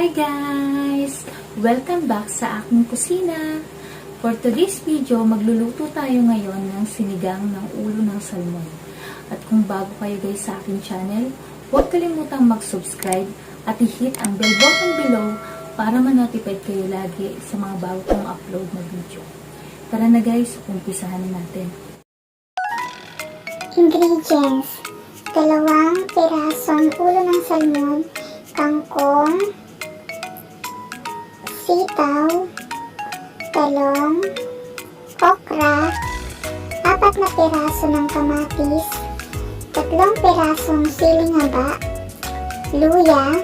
Hi guys! Welcome back sa aking kusina. For today's video, magluluto tayo ngayon ng sinigang ng ulo ng salmon. At kung bago kayo guys sa aking channel, huwag kalimutang mag-subscribe at i-hit ang bell button below para ma-notify kayo lagi sa mga bago kong upload na video. Tara na guys, umpisahan na natin. Ingredients: 2 pirasong ulo ng salmon, kangkong, sitaw, talong, okra, 4 na piraso ng kamatis, 3 pirasong siling haba, luya,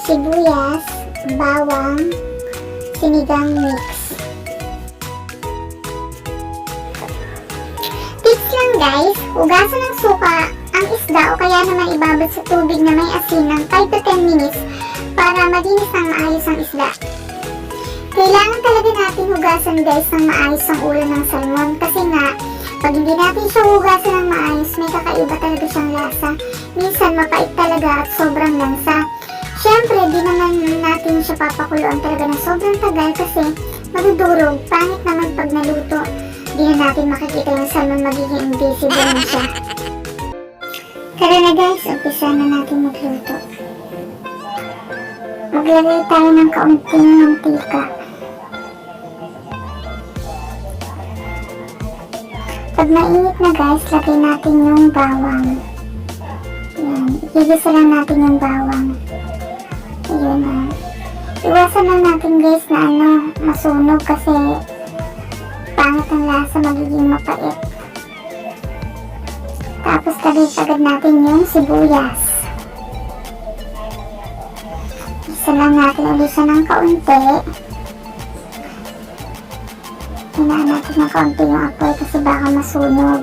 sibuyas, bawang, sinigang mix. Tips lang guys, hugasan ng suka ang isda o kaya naman ibabad sa tubig na may asin ng 5 to 10 minutes para malinis ng maayos ang isda. Kailangan talaga natin hugasan guys ng maayos ang ulo ng salmon kasi nga, pag hindi natin siya hugasan ng maayos, may kakaiba talaga siyang lasa. Minsan mapait talaga at sobrang lansa. Siyempre, di naman natin siya papakuluan talaga ng sobrang tagal kasi madudurog. Pangit naman pag naluto. Di na natin makikita yung salmon, magiging invisible na siya. Tara na guys, umpisa na natin magluto. Maglagay tayo ng kaunting mantika. Pag mainit na guys, lagay natin yung bawang. Yan, igigisa lang natin yung bawang. Ayun na. Iwasan lang natin guys na masunog kasi pangit ang lasa, magiging mapait. Tapos lagay agad natin yung sibuyas. Isa lang natin ulit siya ng kaunti. Hinaan natin ng kaunti yung apoy kasi baka masunog.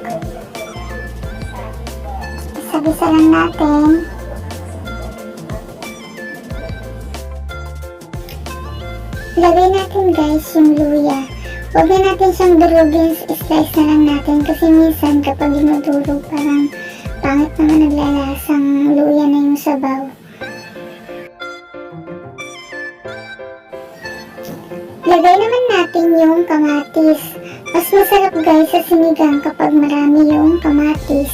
Isa-gisa lang natin. Lagay natin guys yung luya. Huwag na natin siyang durugin, slice na lang natin kasi minsan kapag dinudurog parang pangit naman naglalasang luya na yung sabaw. Lagay naman natin yung kamatis. Mas masarap guys sa sinigang kapag marami yung kamatis.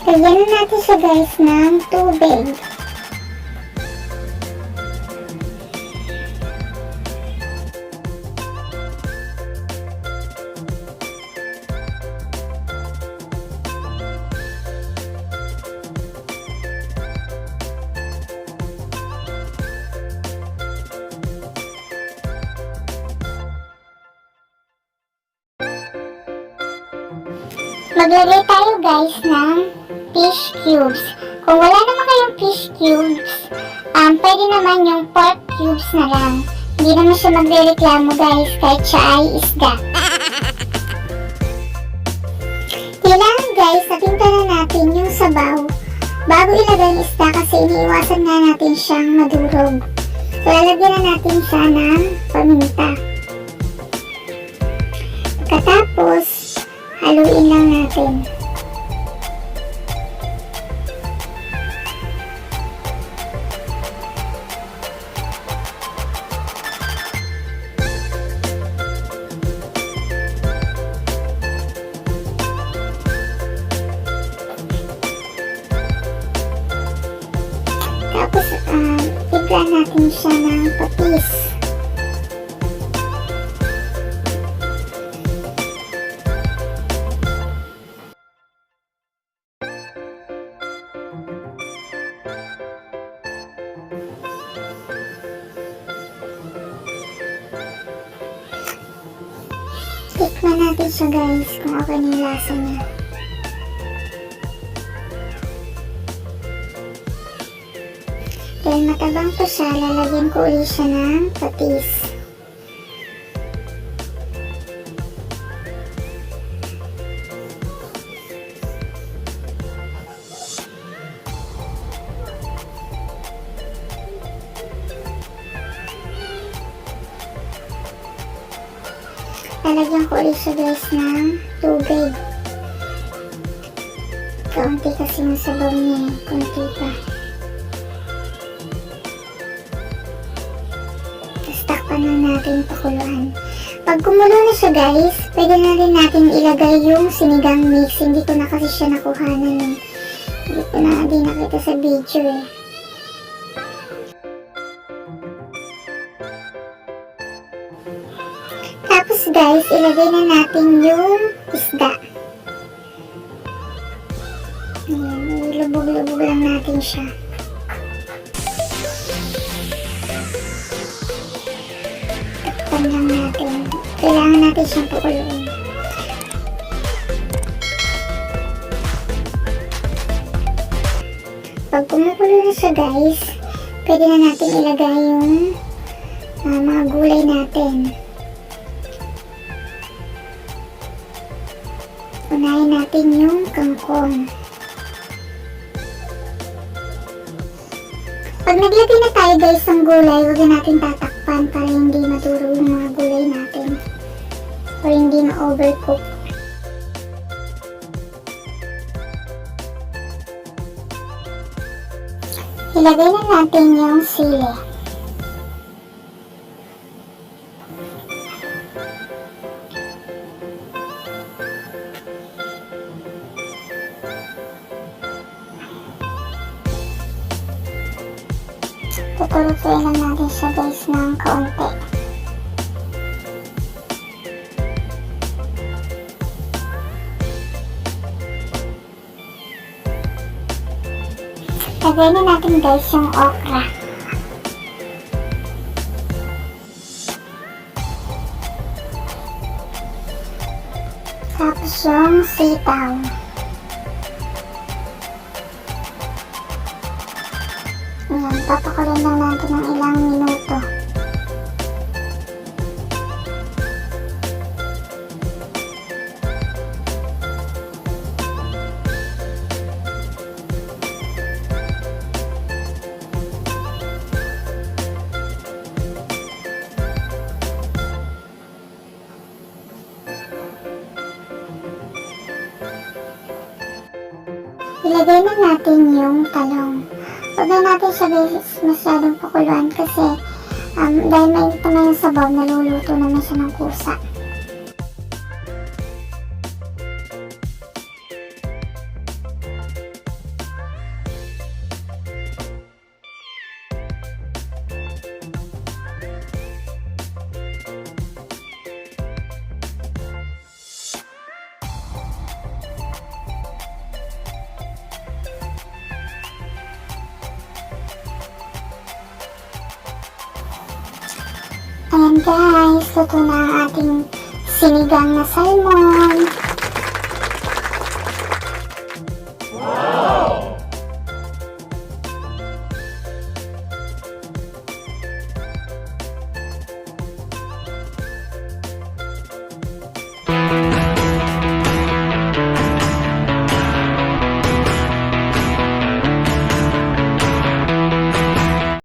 Lagyan na natin siya guys ng tubig. Maglagay tayo guys ng fish cubes. Kung wala naman kayong fish cubes, pwede naman yung pork cubes na lang. Hindi naman siya magrereklamo guys kahit siya ay isda. Kailangan guys, natinta na natin yung sabaw bago ilagay yung isda kasi iniiwasan nga natin siyang madurog. So lalagyan na natin siya ng paminta. Pagkatapos, haluin lang natin. Tapos, tignan natin siya ng patis. Tikman natin siya guys kung okay na yung lasa niya. Dahil matabang pa siya, lalagyan ko ulit siya ng patis. Lalagyan ko ulit siya guys ng tubig. Kaunti kasi yung sabaw niya eh. Kunti pa. Tapos takpan na natin pakuluan. Pag kumulo na siya guys, pwede na rin natin ilagay yung sinigang mix. Hindi ko na kasi siya nakuhanan eh. Hindi ko na din nakita sa video eh. Tapos guys, ilagay na natin yung isda. Ayan, ilubog-lubog lang natin siya. Takpan lang natin. Kailangan natin siyang pakuluin. Pag kumukulo na siya guys, pwede na natin ilagay yung mga gulay natin. Unahin natin yung kangkong. Pag naglagay na tayo guys ng gulay, huwag na natin tatakpan para hindi madurog yung mga gulay natin. O hindi ma-overcook. Ilagay na natin yung sili. Tutulutuin lang natin siya guys ng kaunti. Lagay na natin guys yung okra. Tapos yung sitaw. Ayan, papakulin lang natin ng ilang minuto. Ilagay na natin yung talong. Huwag na natin siya guys masyadong pakuluan kasi dahil mainit naman yung sabaw, naluluto naman siya ng kusa. Ayan guys, luto na ang ating sinigang na salmon.